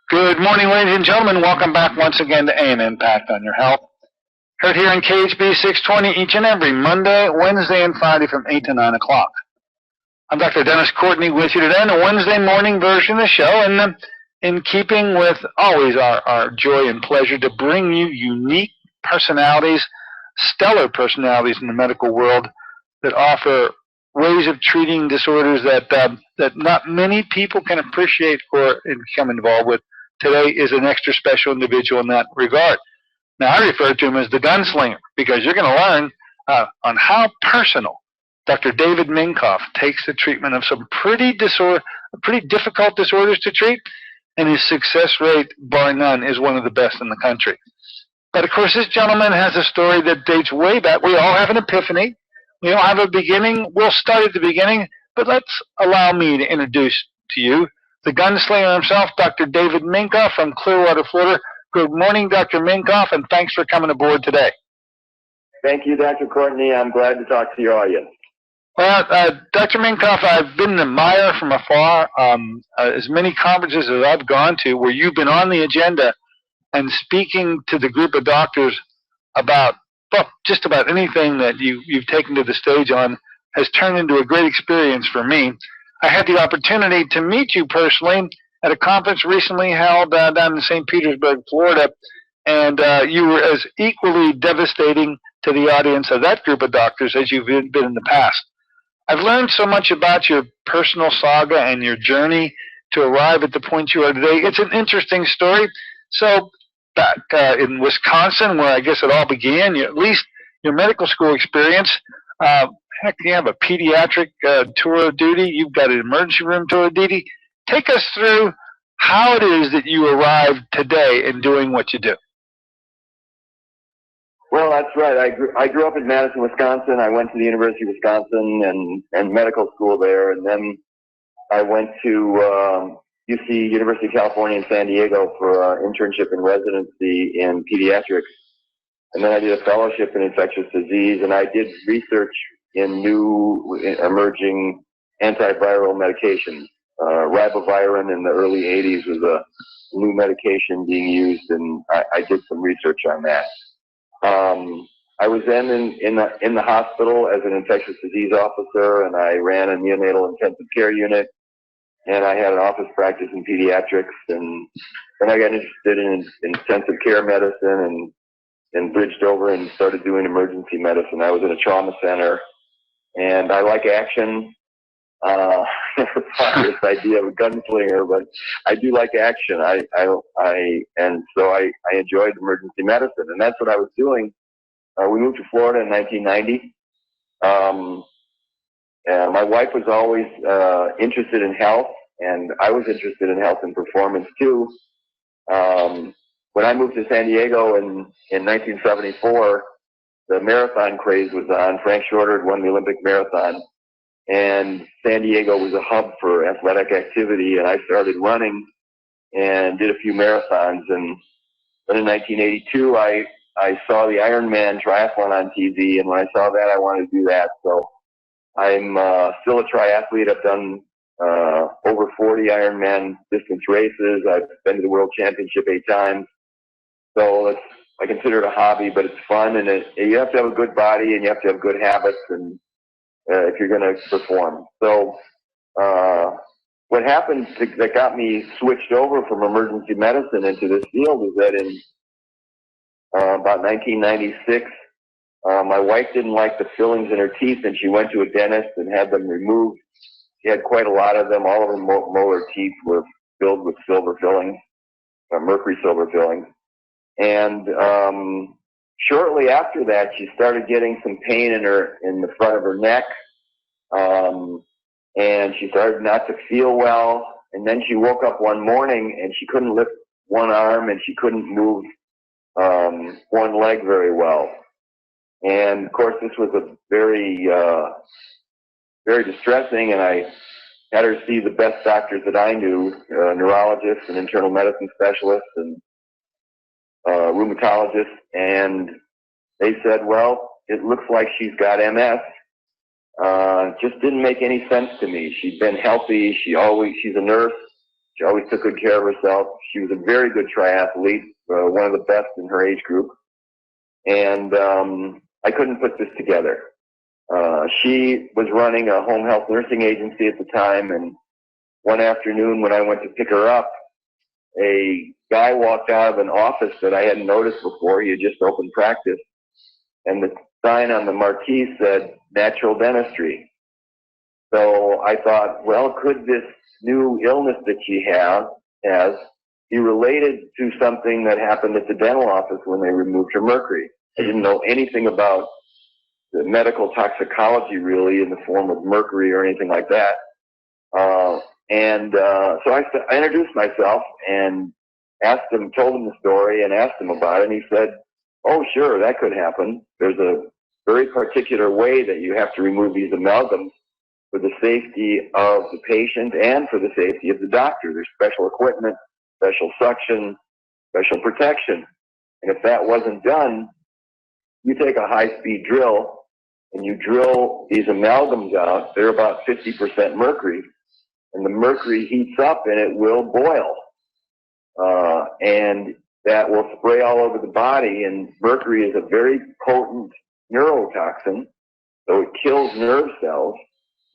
Good morning, ladies and gentlemen. Welcome back once again to A&M Impact on Your Health. Heard here in KHB 620 each and every Monday, Wednesday, and Friday from 8 to 9 o'clock. I'm Dr. Dennis Courtney with you today in a Wednesday morning version of the show, and in keeping with always our joy and pleasure to bring you unique personalities, stellar personalities in the medical world that offer ways of treating disorders that not many people can appreciate or become involved with. Today is an extra special individual in that regard. Now, I refer to him as the gunslinger because you're going to learn on how personal Dr. David Minkoff takes the treatment of some pretty difficult disorders to treat, and his success rate, bar none, is one of the best in the country. But, of course, this gentleman has a story that dates way back. We all have an epiphany. We all have a beginning. We'll start at the beginning, but let's allow me to introduce to you the gunslinger himself, Dr. David Minka from Clearwater, Florida. Good morning, Dr. Minkoff, and thanks for coming aboard today. Thank you, Dr. Courtney. I'm glad to talk to your audience. Well, Dr. Minkoff, I've been an admirer from afar. As many conferences as I've gone to where you've been on the agenda and speaking to the group of doctors about just about anything that you've taken to the stage on has turned into a great experience for me. I had the opportunity to meet you personally at a conference recently held down in St. Petersburg, Florida, and you were as equally devastating to the audience of that group of doctors as you've been in the past. I've learned so much about your personal saga and your journey to arrive at the point you are today. It's an interesting story. So back in Wisconsin, where I guess it all began, at least your medical school experience, heck, you have a pediatric tour of duty. You've got an emergency room tour of duty. Take us through how it is that you arrived today in doing what you do. Well, that's right. I grew up in Madison, Wisconsin. I went to the University of Wisconsin and medical school there, and then I went to UC, University of California in San Diego for an internship and residency in pediatrics. And then I did a fellowship in infectious disease, and I did research in new emerging antiviral medications. Ribavirin in the early 80s was a new medication being used, and I did some research on that. I was then in the hospital as an infectious disease officer, and I ran a neonatal intensive care unit, and I had an office practice in pediatrics, and then I got interested in intensive care medicine and bridged over and started doing emergency medicine. I was in a trauma center, and I like action. Never thought this idea of a gunslinger, but I do like action. And so I enjoyed emergency medicine, and that's what I was doing. We moved to Florida in 1990. My wife was always interested in health, and I was interested in health and performance too. When I moved to San Diego in 1974, the marathon craze was on. Frank Shorter had won the Olympic marathon, and San Diego was a hub for athletic activity, and I started running and did a few marathons. And then in 1982, I saw the Ironman triathlon on TV, and when I saw that, I wanted to do that. So I'm still a triathlete. I've done over 40 Ironman distance races. I've been to the World Championship 8 times. So I consider it a hobby, but it's fun, and you have to have a good body, and you have to have good habits, and if you're going to perform. So what happened that got me switched over from emergency medicine into this field is that in about 1996, my wife didn't like the fillings in her teeth, and she went to a dentist and had them removed. She had quite a lot of them. All of her molar teeth were filled with silver fillings, mercury silver fillings. And shortly after that, she started getting some pain in the front of her neck, and she started not to feel well. And then she woke up one morning and she couldn't lift one arm, and she couldn't move one leg very well. And of course, this was a very, very distressing. And I had her see the best doctors that I knew, neurologists and internal medicine specialists and rheumatologists, and they said, well, it looks like she's got MS. Just didn't make any sense to me. She'd been healthy. She's a nurse. She always took good care of herself. She was a very good triathlete, one of the best in her age group. And I couldn't put this together. She was running a home health nursing agency at the time, and one afternoon when I went to pick her up, a guy walked out of an office that I hadn't noticed before. He had just opened practice, and the sign on the marquee said natural dentistry. So I thought, well, could this new illness that she has be related to something that happened at the dental office when they removed her mercury? I didn't know anything about the medical toxicology really in the form of mercury or anything like that. So I introduced myself and told him the story and asked him about it, and he said, oh, sure, that could happen. There's a very particular way that you have to remove these amalgams for the safety of the patient and for the safety of the doctor. There's special equipment, special suction, special protection. And if that wasn't done, you take a high-speed drill and you drill these amalgams out. They're about 50% mercury, and the mercury heats up and it will boil. And that will spray all over the body, and mercury is a very potent neurotoxin, so it kills nerve cells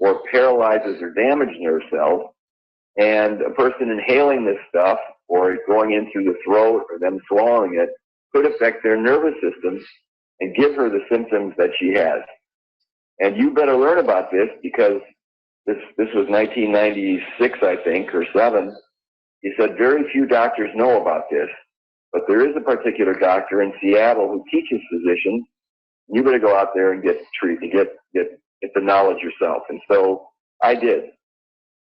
or paralyzes or damages nerve cells. And a person inhaling this stuff or going in through the throat or them swallowing it could affect their nervous system and give her the symptoms that she has. And you better learn about this, because this was 1996, I think, or 7. He said very few doctors know about this, but there is a particular doctor in Seattle who teaches physicians. You better go out there and get the knowledge yourself. And so I did.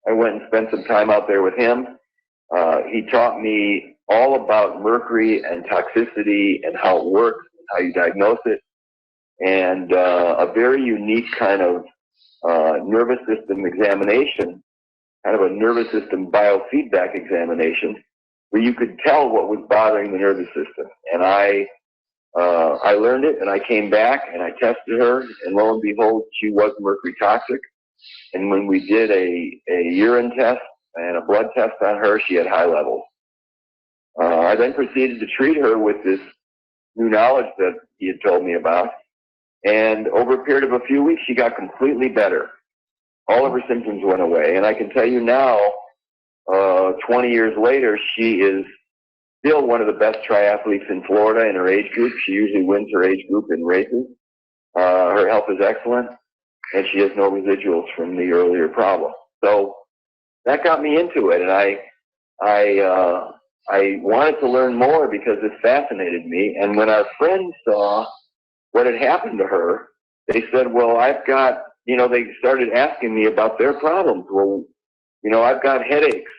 I went and spent some time out there with him. He taught me all about mercury and toxicity and how it works, how you diagnose it, and a very unique kind of nervous system examination, kind of a nervous system biofeedback examination, where you could tell what was bothering the nervous system. And I learned it, and I came back and I tested her, and lo and behold, she was mercury toxic. And when we did a urine test and a blood test on her, she had high levels. I then proceeded to treat her with this new knowledge that he had told me about. And over a period of a few weeks, she got completely better. All of her symptoms went away. And I can tell you now, 20 years later, she is still one of the best triathletes in Florida in her age group. She usually wins her age group in races. Her health is excellent, and she has no residuals from the earlier problem. So that got me into it, and I wanted to learn more because it fascinated me. And when our friends saw what had happened to her, they said, well, they started asking me about their problems. Well, I've got headaches,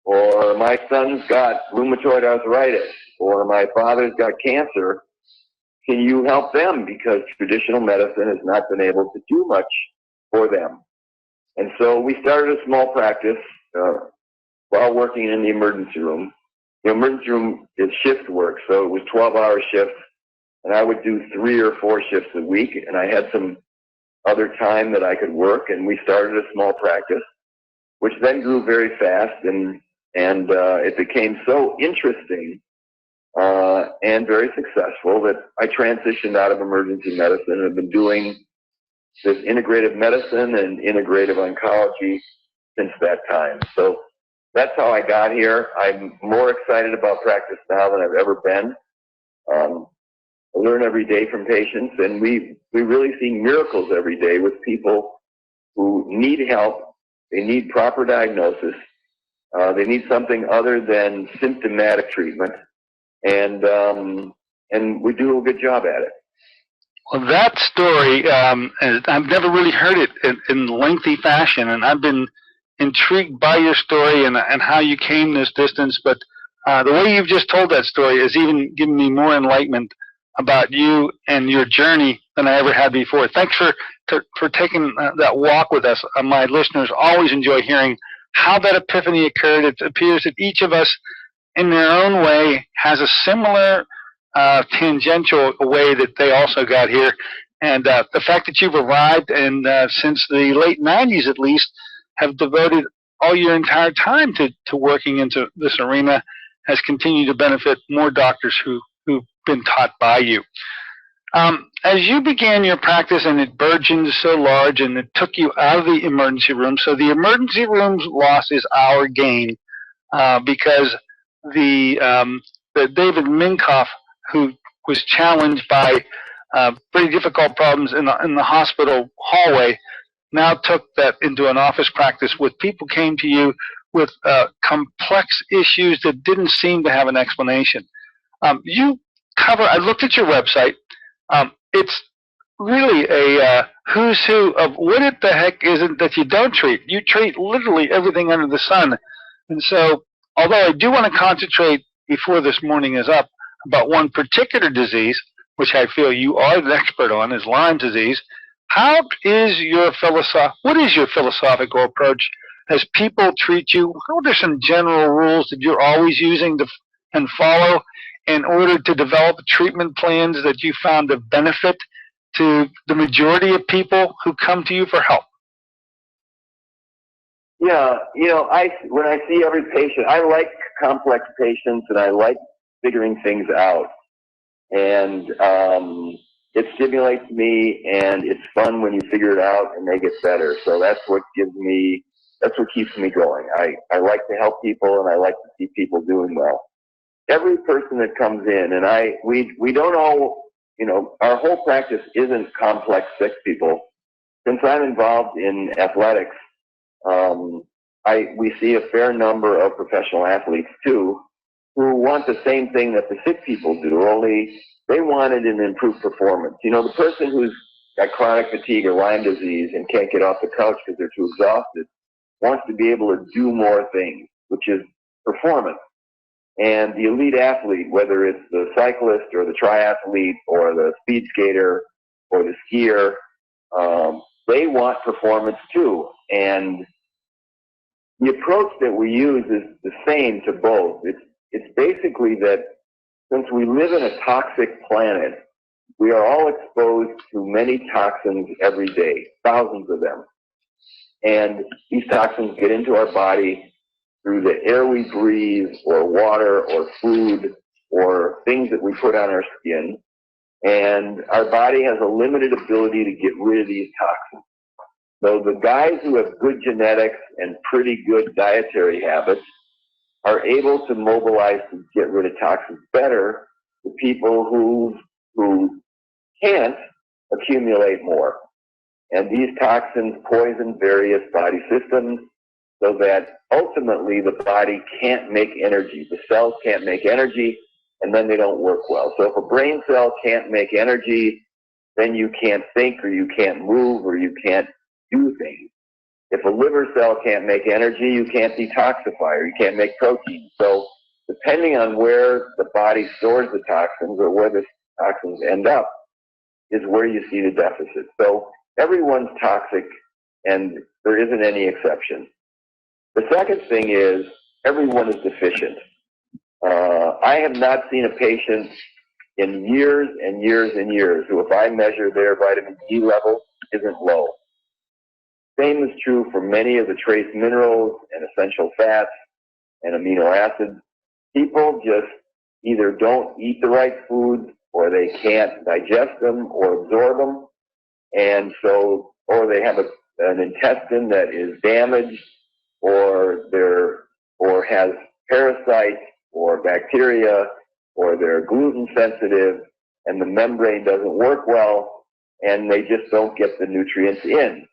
or my son's got rheumatoid arthritis, or my father's got cancer. Can you help them? Because traditional medicine has not been able to do much for them. And so we started a small practice while working in the emergency room. The emergency room is shift work, so it was 12-hour shifts, and I would do 3 or 4 shifts a week, and I had some other time that I could work, and we started a small practice, which then grew very fast, and it became so interesting and very successful that I transitioned out of emergency medicine and have been doing this integrative medicine and integrative oncology since that time. So that's how I got here. I'm more excited about practice now than I've ever been. I learn every day from patients, and we really see miracles every day with people who need help. They need proper diagnosis. They need something other than symptomatic treatment, and we do a good job at it. Well, that story, I've never really heard it in lengthy fashion, and I've been intrigued by your story and how you came this distance. But the way you've just told that story has even given me more enlightenment about you and your journey than I ever had before. Thanks for taking that walk with us. My listeners always enjoy hearing how that epiphany occurred. It appears that each of us, in their own way, has a similar tangential way that they also got here. And the fact that you've arrived and since the late 90s at least have devoted all your entire time to working into this arena has continued to benefit more doctors who've been taught by you. As you began your practice and it burgeoned so large and it took you out of the emergency room, so the emergency room's loss is our gain, because the David Minkoff, who was challenged by pretty difficult problems in the hospital hallway, now took that into an office practice with people came to you with complex issues that didn't seem to have an explanation. I looked at your website. It's really a who's who of what the heck is it that you don't treat. You treat literally everything under the sun. And so, although I do want to concentrate before this morning is up about one particular disease, which I feel you are an expert on, is Lyme disease, what is your philosophical approach as people treat you? What are some general rules that you're always using and follow in order to develop treatment plans that you found of benefit to the majority of people who come to you for help? Yeah, when I see every patient, I like complex patients and I like figuring things out. And it stimulates me, and it's fun when you figure it out and they get better. So that's what keeps me going. I like to help people, and I like to see people doing well. Every person that comes in, and we don't all, our whole practice isn't complex sick people. Since I'm involved in athletics, we see a fair number of professional athletes too, who want the same thing that the sick people do, only they wanted an improved performance. The person who's got chronic fatigue or Lyme disease and can't get off the couch because they're too exhausted wants to be able to do more things, which is performance. And the elite athlete, whether it's the cyclist or the triathlete or the speed skater or the skier, they want performance too. And the approach that we use is the same to both. It's basically that since we live in a toxic planet, we are all exposed to many toxins every day, thousands of them. And these toxins get into our body through the air we breathe, or water, or food, or things that we put on our skin. And our body has a limited ability to get rid of these toxins. So the guys who have good genetics and pretty good dietary habits are able to mobilize to get rid of toxins better than people who can't accumulate more. And these toxins poison various body systems so that ultimately the body can't make energy. The cells can't make energy, and then they don't work well. So if a brain cell can't make energy, then you can't think, or you can't move, or you can't do things. If a liver cell can't make energy, you can't detoxify, or you can't make protein. So depending on where the body stores the toxins or where the toxins end up is where you see the deficit. So everyone's toxic, and there isn't any exception. The second thing is everyone is deficient. I have not seen a patient in years and years and years who, if I measure their vitamin D level, isn't low. Same is true for many of the trace minerals and essential fats and amino acids. People just either don't eat the right foods, or they can't digest them or absorb them, and so, or they have an intestine that is damaged, or has parasites or bacteria, or they're gluten sensitive, and the membrane doesn't work well, and they just don't get the nutrients in.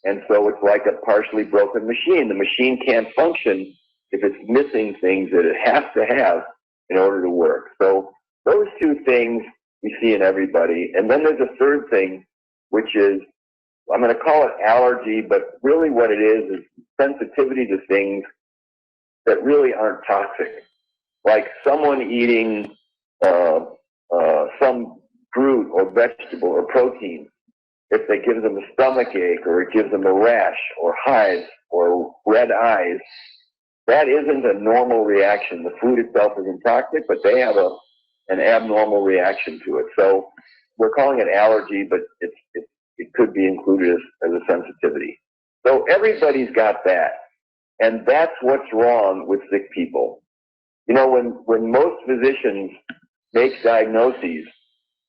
And so it's like a partially broken machine. The machine can't function if it's missing things that it has to have in order to work. So those two things we see in everybody. And then there's a third thing, which is, I'm going to call it allergy, but really what it is sensitivity to things that really aren't toxic. Like someone eating some fruit or vegetable or protein, if it gives them a stomach ache, or it gives them a rash or hives or red eyes, that isn't a normal reaction. The food itself isn't toxic, but they have an abnormal reaction to it. So we're calling it allergy, but it could be included as a sensitivity. So everybody's got that. And that's what's wrong with sick people. You know, when most physicians make diagnoses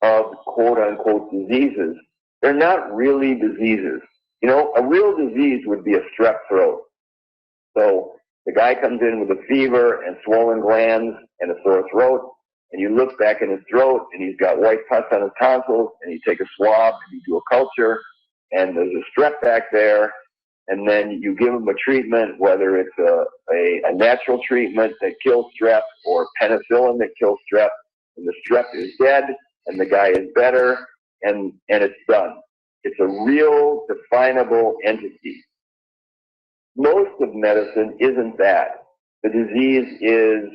of quote-unquote diseases, they're not really diseases. You know, a real disease would be a strep throat. So the guy comes in with a fever and swollen glands and a sore throat, and you look back in his throat, and he's got white pus on his tonsils, and you take a swab, and you do a culture, and there's a strep back there, and then you give him a treatment, whether it's a natural treatment that kills strep or penicillin that kills strep, and the strep is dead, and the guy is better, and it's done. It's a real, definable entity. Most of medicine isn't that. The disease is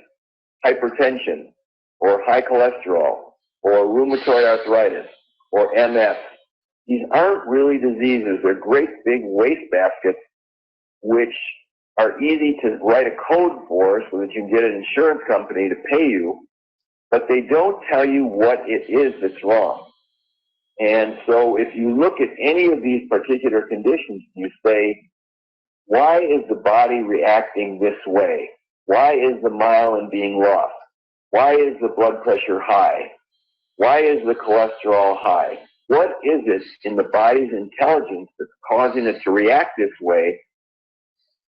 hypertension, or high cholesterol, or rheumatoid arthritis, or MS. These aren't really diseases. They're great big wastebaskets, which are easy to write a code for so that you can get an insurance company to pay you, but they don't tell you what it is that's wrong. And so if you look at any of these particular conditions, you say, why is the body reacting this way? Why is the myelin being lost? Why is the blood pressure high? Why is the cholesterol high? What is it in the body's intelligence that's causing it to react this way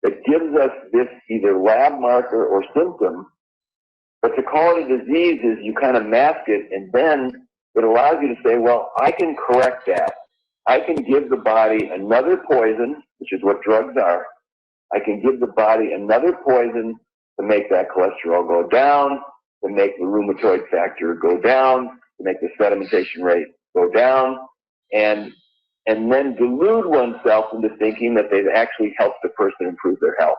that gives us this either lab marker or symptom? But to call it a disease is you kind of mask it, and then it allows you to say, well, I can correct that. I can give the body another poison, which is what drugs are. I can give the body another poison to make that cholesterol go down, to make the rheumatoid factor go down, to make the sedimentation rate go down, and then delude oneself into thinking that they've actually helped the person improve their health,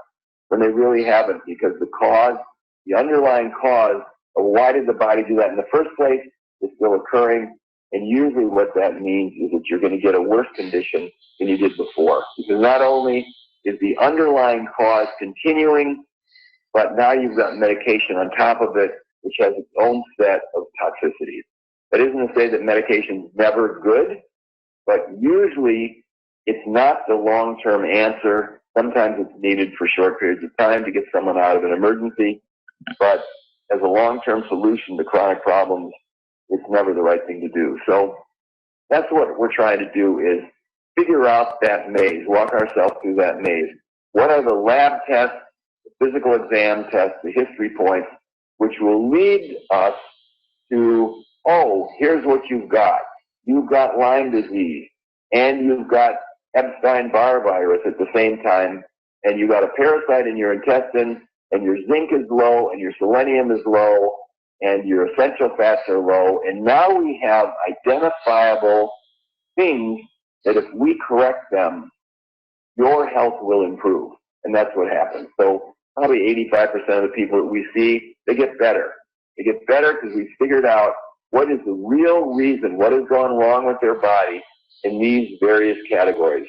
when they really haven't, because the underlying cause of why did the body do that in the first place is still occurring, and usually what that means is that you're going to get a worse condition than you did before, because not only is the underlying cause continuing, but now you've got medication on top of it, which has its own set of toxicities. That isn't to say that medication's never good, but usually it's not the long-term answer. Sometimes it's needed for short periods of time to get someone out of an emergency, but as a long-term solution to chronic problems, it's never the right thing to do. So that's what we're trying to do, is figure out that maze, walk ourselves through that maze. What are the lab tests, the physical exam tests, the history points, which will lead us to, oh, here's what you've got. You've got Lyme disease, and you've got Epstein-Barr virus at the same time, and you've got a parasite in your intestine, and your zinc is low, and your selenium is low, and your essential fats are low, and now we have identifiable things that if we correct them, your health will improve. And that's what happens. So probably 85% of the people that we see, they get better. They get better because we figured out what is the real reason, what has gone wrong with their body in these various categories.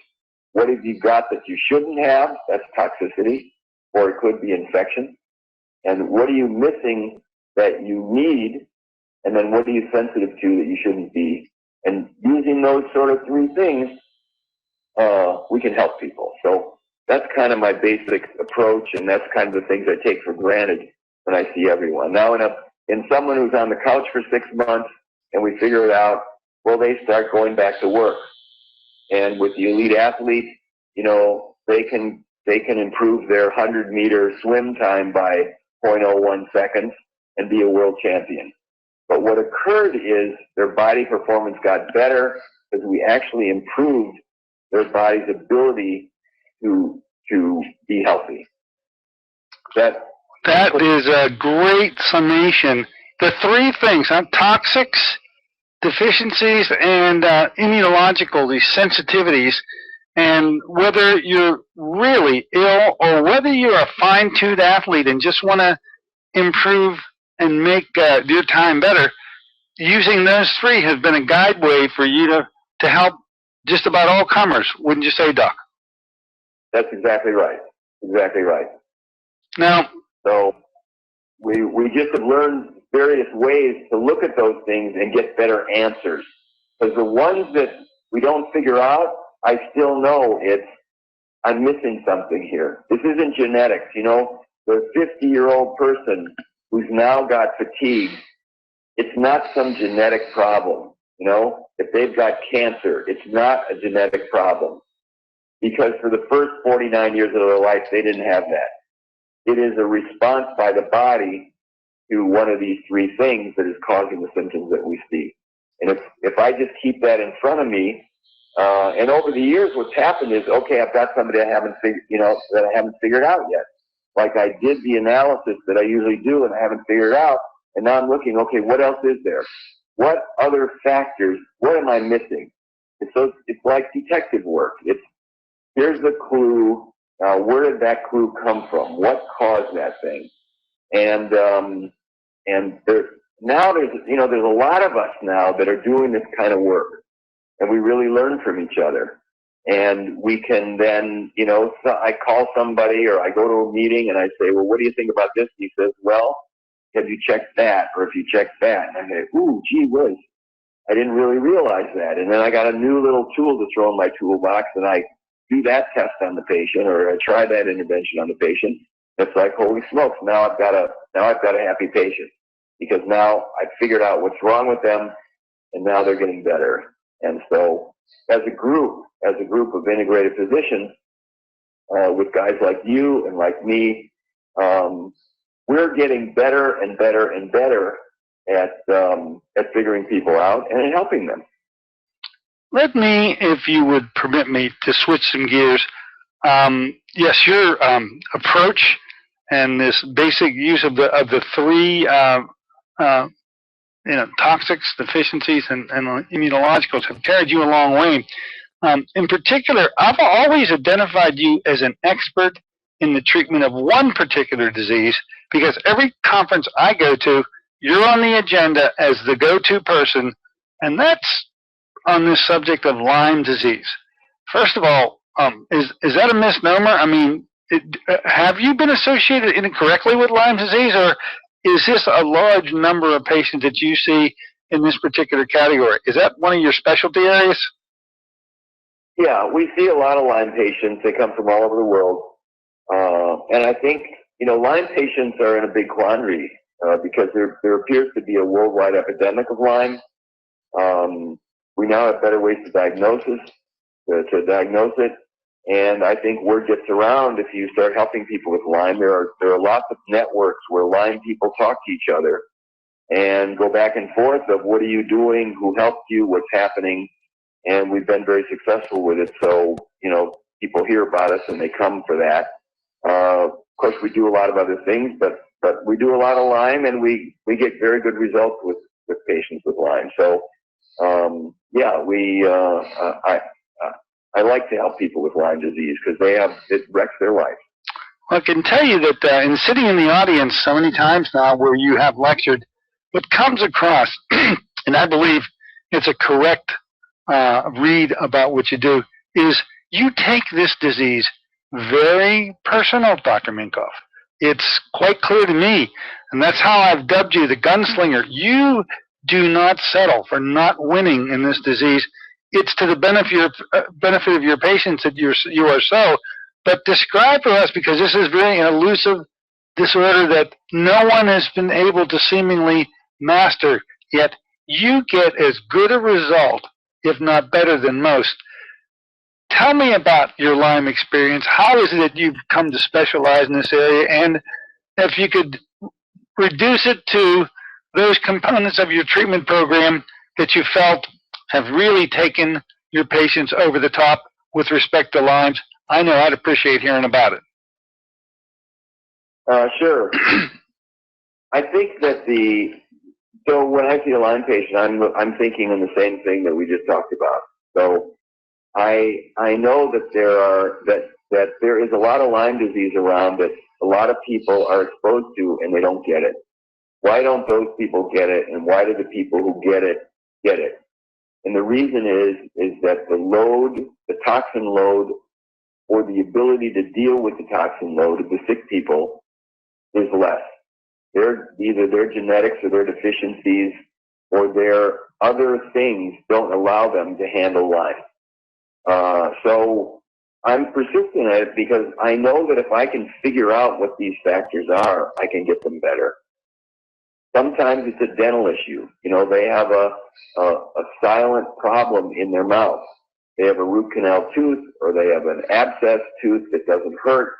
What have you got that you shouldn't have? That's toxicity, or it could be infection. And what are you missing that you need? And then what are you sensitive to that you shouldn't be? And using those sort of three things, we can help people. So that's kind of my basic approach, and that's kind of the things I take for granted when I see everyone. Now, in someone who's on the couch for 6 months and we figure it out, well, they start going back to work. And with the elite athlete, you know, they can improve their 100-meter swim time by 0.01 seconds and be a world champion. But what occurred is their body performance got better because we actually improved their body's ability to be healthy. That is a great summation. The three things, toxics, deficiencies, and immunological, these sensitivities, and whether you're really ill or whether you're a fine-tuned athlete and just want to improve and make your time better, using those three has been a guideway for you to help just about all comers, wouldn't you say, Doc? That's exactly right. Exactly right. Now, so we just have learned various ways to look at those things and get better answers. Because the ones that we don't figure out, I still know it's I'm missing something here. This isn't genetics, you know. The 50-year-old person who's now got fatigue, it's not some genetic problem, you know. If they've got cancer, it's not a genetic problem, because for the first 49 years of their life, they didn't have that. It is a response by the body to one of these three things that is causing the symptoms that we see. And if I just keep that in front of me, and over the years, what's happened is, okay, I've got somebody I haven't figured out yet. Like I did the analysis that I usually do, and I haven't figured out, and now I'm looking, okay, what else is there? What other factors? What am I missing? It's like detective work. Here's the clue. Where did that clue come from? What caused that thing? And there's a lot of us now that are doing this kind of work, and we really learn from each other. And we can then, so I call somebody or I go to a meeting and I say, well, what do you think about this? And he says, well, have you checked that? Or if you checked that? And I say, ooh, gee whiz, I didn't really realize that. And then I got a new little tool to throw in my toolbox, and I do that test on the patient, or I try that intervention on the patient. It's like, holy smokes, now I've got a happy patient, because now I've figured out what's wrong with them, and now they're getting better. And so as a group of integrated physicians, with guys like you and like me, we're getting better and better and better at figuring people out and helping them. Let me, if you would permit me, to switch some gears. Yes, your approach and this basic use of the three toxics, deficiencies, and immunologicals have carried you a long way. In particular, I've always identified you as an expert in the treatment of one particular disease, because every conference I go to, you're on the agenda as the go-to person, and that's on this subject of Lyme disease. First of all, is that a misnomer? I mean, have you been associated incorrectly with Lyme disease, or is this a large number of patients that you see in this particular category? Is that one of your specialty areas? Yeah, we see a lot of Lyme patients. They come from all over the world. And I think, Lyme patients are in a big quandary because there appears to be a worldwide epidemic of Lyme. We now have better ways to diagnose it. And I think word gets around if you start helping people with Lyme. There are lots of networks where Lyme people talk to each other and go back and forth of what are you doing, who helped you, what's happening. And we've been very successful with it. So, people hear about us and they come for that. Of course, we do a lot of other things, but we do a lot of Lyme, and we get very good results with patients with Lyme. So, I like to help people with Lyme disease because it wrecks their life. Well, I can tell you that in sitting in the audience so many times now where you have lectured, what comes across, and I believe it's a correct read about what you do, is you take this disease very personal, Dr. Minkoff. It's quite clear to me, and that's how I've dubbed you the gunslinger. You do not settle for not winning in this disease. It's to the benefit of your patients that you are so. But describe for us, because this is very an elusive disorder that no one has been able to seemingly master, yet you get as good a result, if not better than most. Tell me about your Lyme experience. How is it that you've come to specialize in this area? And if you could reduce it to those components of your treatment program that you felt have really taken your patients over the top with respect to Lyme's, I know I'd appreciate hearing about it. Sure. I think that so when I see a Lyme patient, I'm thinking on the same thing that we just talked about. So I know that there is a lot of Lyme disease around that a lot of people are exposed to and they don't get it. Why don't those people get it, and why do the people who get it get it? And the reason is that the toxin load, or the ability to deal with the toxin load of the sick people is less. Either their genetics or their deficiencies or their other things don't allow them to handle Lyme. So I'm persistent at it because I know that if I can figure out what these factors are, I can get them better. Sometimes it's a dental issue. You know, they have a silent problem in their mouth. They have a root canal tooth, or they have an abscess tooth that doesn't hurt,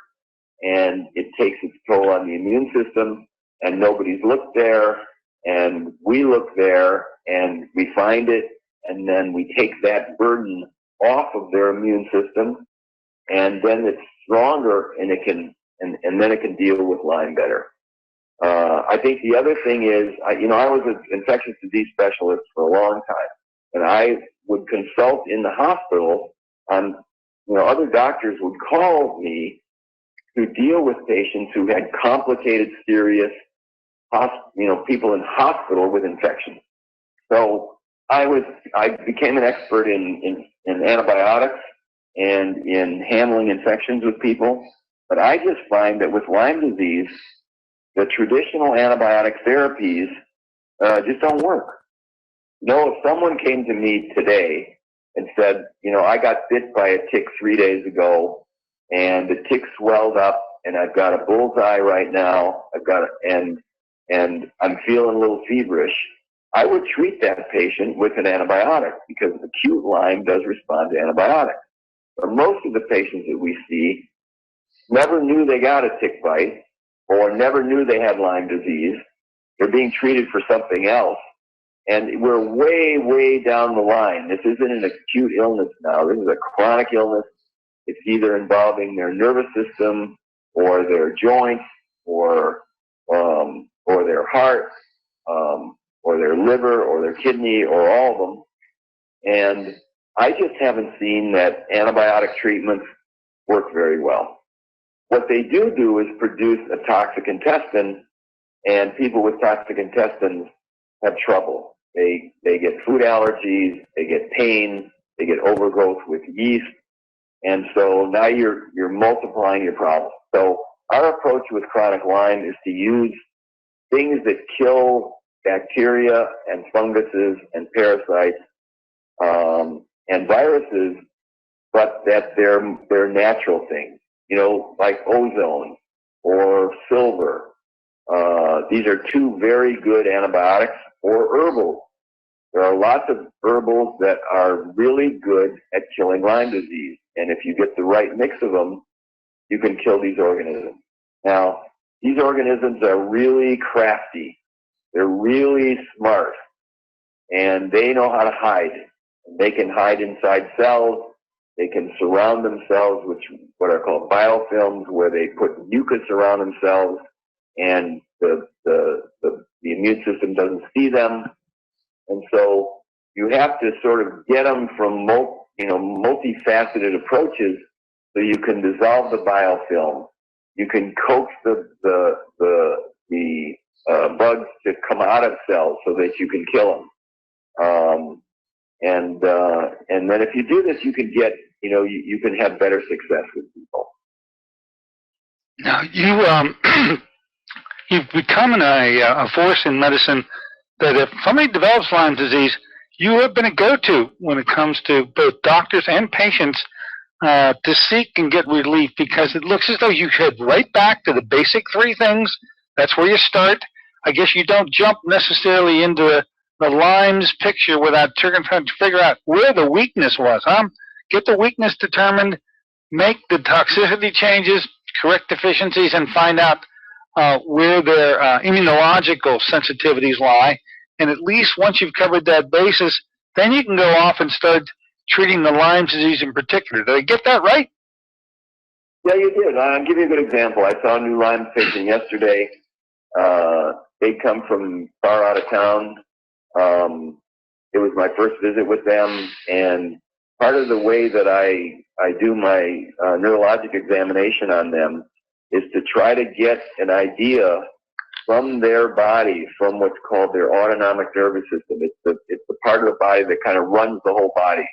and it takes its toll on the immune system, and nobody's looked there, and we look there, and we find it, and then we take that burden off of their immune system, and then it's stronger, and it can, and then it can deal with Lyme better. I think the other thing is, I was an infectious disease specialist for a long time, and I would consult in the hospital on, other doctors would call me to deal with patients who had complicated, serious, people in hospital with infections. So I became an expert in antibiotics and in handling infections with people, but I just find that with Lyme disease, the traditional antibiotic therapies just don't work. If someone came to me today and said, I got bit by a tick 3 days ago, and the tick swelled up, and I've got a bullseye right now, and I'm feeling a little feverish, I would treat that patient with an antibiotic because acute Lyme does respond to antibiotics. But most of the patients that we see never knew they got a tick bite or never knew they had Lyme disease. They're being treated for something else. And we're way, way down the line. This isn't an acute illness now. This is a chronic illness. It's either involving their nervous system or their joints or their heart or their liver or their kidney or all of them. And I just haven't seen that antibiotic treatments work very well. What they do is produce a toxic intestine, and people with toxic intestines have trouble. They get food allergies, they get pain, they get overgrowth with yeast, and so now you're multiplying your problem. So our approach with chronic Lyme is to use things that kill bacteria and funguses and parasites and viruses, but that they're natural things. Like ozone or silver. These are two very good antibiotics, or herbals. There are lots of herbals that are really good at killing Lyme disease. And if you get the right mix of them, you can kill these organisms. Now, these organisms are really crafty. They're really smart. And they know how to hide. They can hide inside cells. They can surround themselves with what are called biofilms, where they put mucus around themselves, and the immune system doesn't see them. And so you have to sort of get them from multifaceted approaches, so you can dissolve the biofilm. You can coax the bugs to come out of cells so that you can kill them. And then if you do this, you can get, you can have better success with people. Now, you've become a force in medicine that if somebody develops Lyme disease, you have been a go-to when it comes to both doctors and patients to seek and get relief, because it looks as though you head right back to the basic three things. That's where you start. I guess you don't jump necessarily into the Lyme's picture without trying to figure out where the weakness was. Get the weakness determined, make the toxicity changes, correct deficiencies, and find out where their immunological sensitivities lie. And at least once you've covered that basis, then you can go off and start treating the Lyme disease in particular. Did I get that right? Yeah, you did. I'll give you a good example. I saw a new Lyme patient yesterday. They come from far out of town. It was my first visit with them, and part of the way that I do my neurologic examination on them is to try to get an idea from their body, from what's called their autonomic nervous system. It's the part of the body that kind of runs the whole body.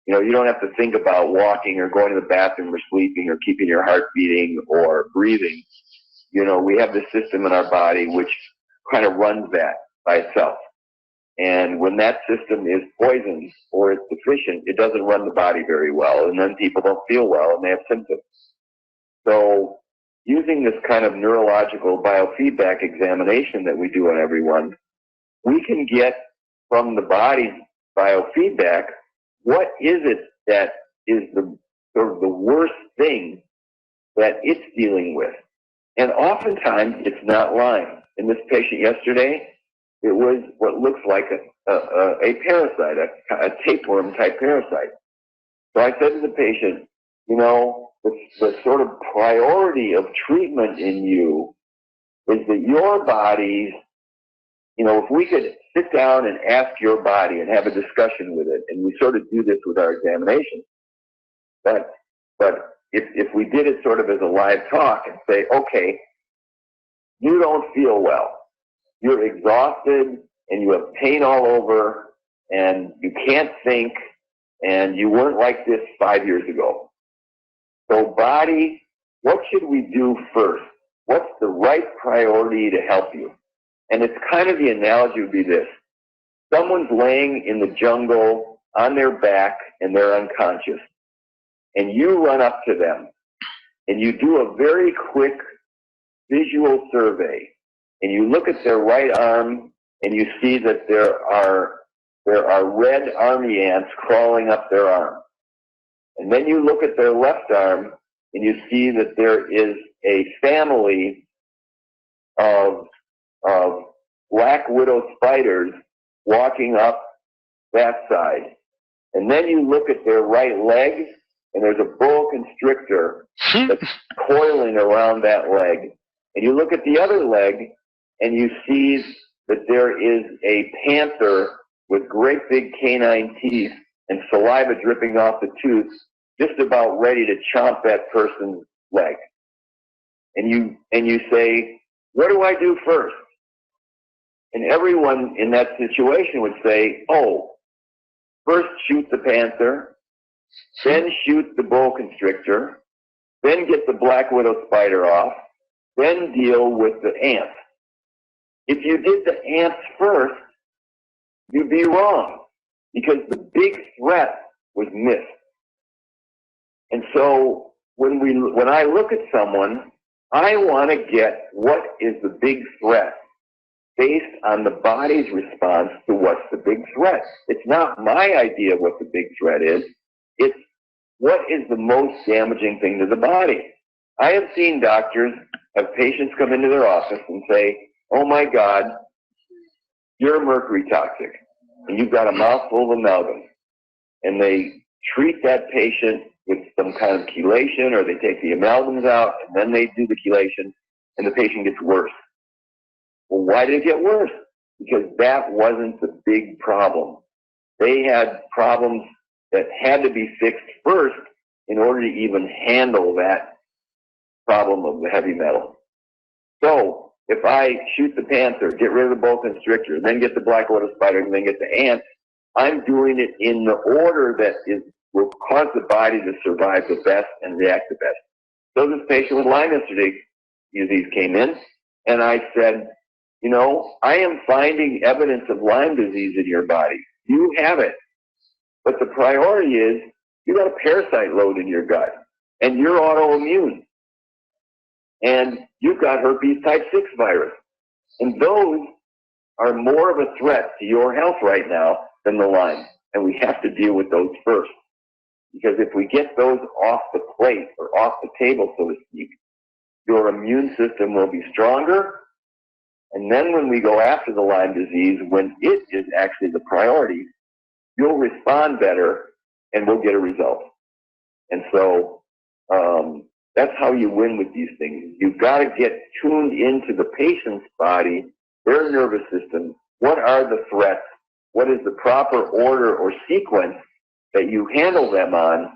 You don't have to think about walking or going to the bathroom or sleeping or keeping your heart beating or breathing. We have this system in our body which kind of runs that by itself. And when that system is poisoned or it's deficient, it doesn't run the body very well, and then people don't feel well and they have symptoms. So using this kind of neurological biofeedback examination that we do on everyone, we can get from the body's biofeedback, what is it that is the sort of the worst thing that it's dealing with. And oftentimes it's not Lyme. In this patient yesterday, it was what looks like a parasite, a tapeworm type parasite. So I said to the patient, you know, the sort of priority of treatment in you is that your body's, you know, if we could sit down and ask your body and have a discussion with it, and we sort of do this with our examination, but if we did it sort of as a live talk and say, okay, you don't feel well, you're exhausted and you have pain all over and you can't think and you weren't like this 5 years ago. So body, what should we do first? What's the right priority to help you? And it's kind of the analogy would be this. Someone's laying in the jungle on their back and they're unconscious. And you run up to them and you do a very quick visual survey. And you look at their right arm and you see that there are red army ants crawling up their arm. And then you look at their left arm and you see that there is a family of black widow spiders walking up that side. And then you look at their right leg and there's a boa constrictor that's coiling around that leg. And you look at the other leg and you see that there is a panther with great big canine teeth and saliva dripping off the tooth, just about ready to chomp that person's leg. And you say, what do I do first? And everyone in that situation would say, oh, first shoot the panther, then shoot the boa constrictor, then get the black widow spider off, then deal with the ants. If you did the ants first, you'd be wrong, because the big threat was missed. And so when I look at someone, I want to get what is the big threat based on the body's response to what's the big threat. It's not my idea of what the big threat is. It's what is the most damaging thing to the body. I have seen doctors have patients come into their office and say, oh my God, you're mercury toxic, and you've got a mouthful of amalgam. And they treat that patient with some kind of chelation, or they take the amalgams out, and then they do the chelation, and the patient gets worse. Well, why did it get worse? Because that wasn't the big problem. They had problems that had to be fixed first in order to even handle that problem of the heavy metal. So if I shoot the panther, get rid of the boa constrictor, then get the black widow spider, and then get the ants, I'm doing it in the order that will cause the body to survive the best and react the best. So this patient with Lyme disease came in, and I said, you know, I am finding evidence of Lyme disease in your body. You have it. But the priority is you got a parasite load in your gut, and you're autoimmune. And you've got herpes type 6 virus. And those are more of a threat to your health right now than the Lyme. And we have to deal with those first. Because if we get those off the plate or off the table, so to speak, your immune system will be stronger. And then when we go after the Lyme disease, when it is actually the priority, you'll respond better and we'll get a result. And so that's how you win with these things. You've got to get tuned into the patient's body, their nervous system. What are the threats? What is the proper order or sequence that you handle them on?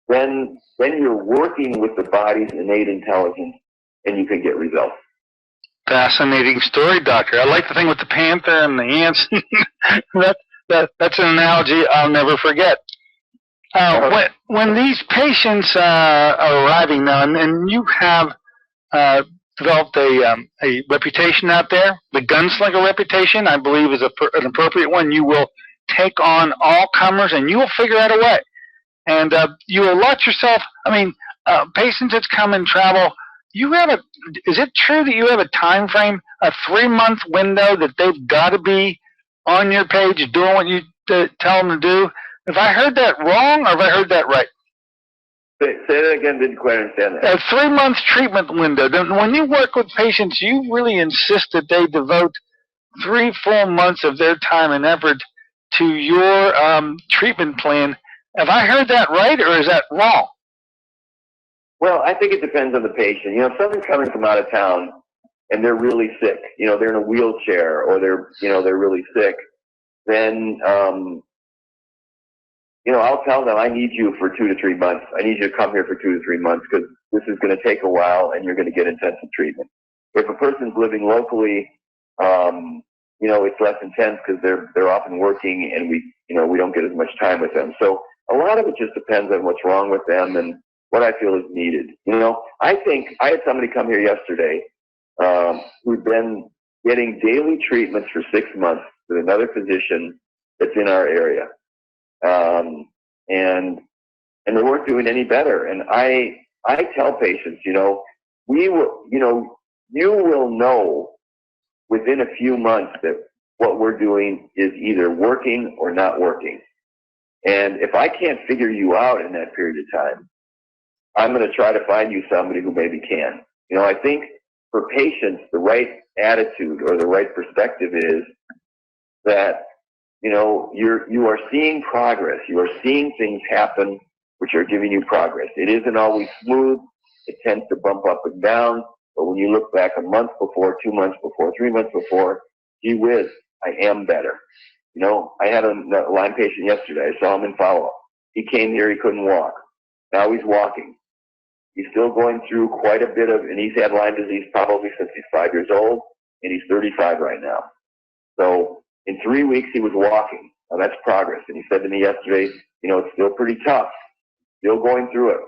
Then you're working with the body's innate intelligence, and you can get results. Fascinating story, Doctor. I like the thing with the panther and the ants. That's an analogy I'll never forget. When these patients are arriving now, and you have developed a reputation out there. The gunslinger reputation, I believe, is an appropriate one. You will take on all comers, and you will figure out a way. And you will let yourself. I mean, patients that come and travel. You have is it true that you have a time frame, a 3-month window that they've got to be on your page doing what you tell them to do? Have I heard that wrong, or have I heard that right? Say that again. Didn't quite understand that. A 3-month treatment window. When you work with patients, you really insist that they devote 3 full months of their time and effort to your treatment plan. Have I heard that right, or is that wrong? Well, I think it depends on the patient. You know, if someone's coming from out of town and they're really sick, you know, they're in a wheelchair or they're really sick, then you know, I'll tell them, I need you for 2 to 3 months. I need you to come here for 2 to 3 months because this is going to take a while and you're going to get intensive treatment. If a person's living locally, you know, it's less intense because they're often working and we don't get as much time with them. So a lot of it just depends on what's wrong with them and what I feel is needed. You know, I think I had somebody come here yesterday who'd been getting daily treatments for 6 months with another physician that's in our area. And they weren't doing any better. And I tell patients, you know, you will know within a few months that what we're doing is either working or not working. And if I can't figure you out in that period of time, I'm going to try to find you somebody who maybe can. You know, I think for patients, the right attitude or the right perspective is that, you know, you are seeing progress. You are seeing things happen which are giving you progress. It isn't always smooth. It tends to bump up and down. But when you look back a month before, 2 months before, 3 months before, gee whiz, I am better. You know, I had a Lyme patient yesterday. I saw him in follow-up. He came here, he couldn't walk. Now he's walking. He's still going through quite a bit of, and he's had Lyme disease probably since he's 5 years old, and he's 35 right now. So in 3 weeks, he was walking. Now that's progress. And he said to me yesterday, you know, it's still pretty tough, still going through it.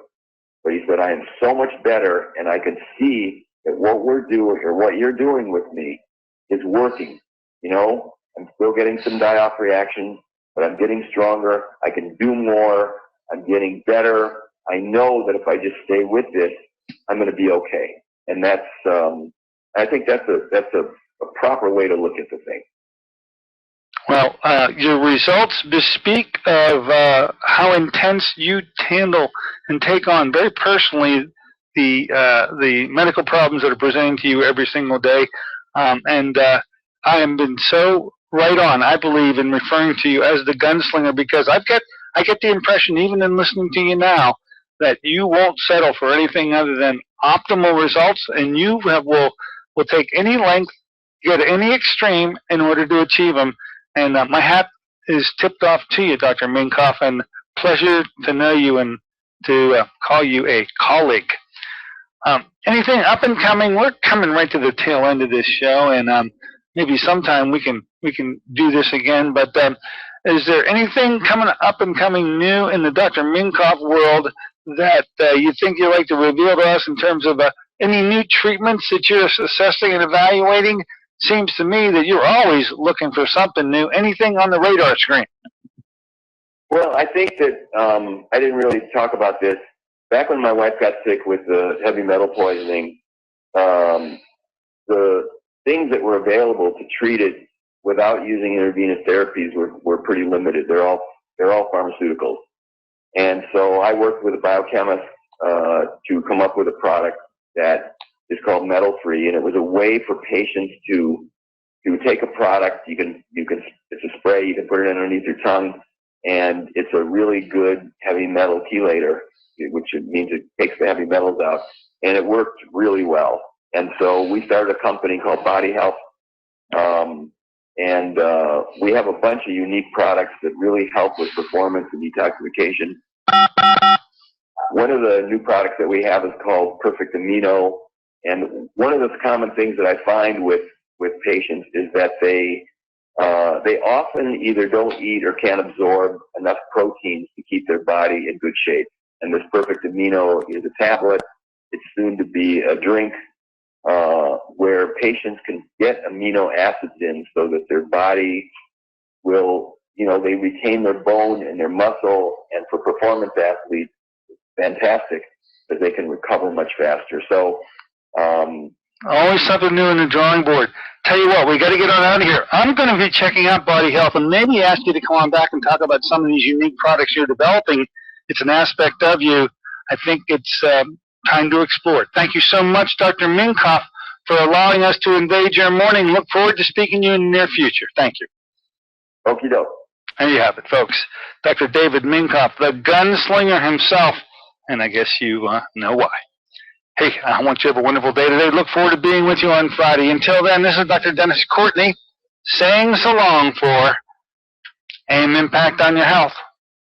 But he said, I am so much better, and I can see that what we're doing or what you're doing with me is working. You know, I'm still getting some die-off reactions, but I'm getting stronger. I can do more. I'm getting better. I know that if I just stay with this, I'm going to be okay. And that's, I think that's a proper way to look at the thing. Well, your results bespeak of how intense you handle and take on very personally the medical problems that are presenting to you every single day. And I have been so right on, I believe, in referring to you as the gunslinger, because I get the impression, even in listening to you now, that you won't settle for anything other than optimal results, and you will take any length, go to any extreme in order to achieve them. And my hat is tipped off to you, Dr. Minkoff, and pleasure to know you and to call you a colleague. Anything up and coming? We're coming right to the tail end of this show, and maybe sometime we can do this again. But is there anything coming up and coming new in the Dr. Minkoff world that you think you'd like to reveal to us in terms of any new treatments that you're assessing and evaluating? Seems to me that you're always looking for something new. Anything on the radar screen? Well, I think that I didn't really talk about this. Back when my wife got sick with the heavy metal poisoning, the things that were available to treat it without using intravenous therapies were pretty limited. They're all pharmaceuticals. And so I worked with a biochemist to come up with a product that is called metal-free, and it was a way for patients to take a product. It's a spray. You can put it underneath your tongue, and it's a really good heavy metal chelator, which means it takes the heavy metals out, and it worked really well. And so we started a company called Body Health, and we have a bunch of unique products that really help with performance and detoxification. One of the new products that we have is called Perfect Amino, and one of the common things that I find with patients is that they often either don't eat or can't absorb enough proteins to keep their body in good shape. And this Perfect Amino is a tablet. It's soon to be a drink. where patients can get amino acids in so that their body will, they retain their bone and their muscle, and for performance athletes, it's fantastic that they can recover much faster. So, always something new in the drawing board. Tell you what, we got to get on out of here. I'm going to be checking out Body Health and maybe ask you to come on back and talk about some of these unique products you're developing. It's an aspect of you I think it's time to explore. Thank you so much, Dr. Minkoff, for allowing us to invade your morning. Look forward to speaking to you in the near future. Thank you. Okie doke. There you have it, folks. Dr. David Minkoff, the gunslinger himself, and I guess you know why. Hey, I want you to have a wonderful day today. Look forward to being with you on Friday. Until then, this is Dr. Dennis Courtney saying so long for AIM Impact on Your Health.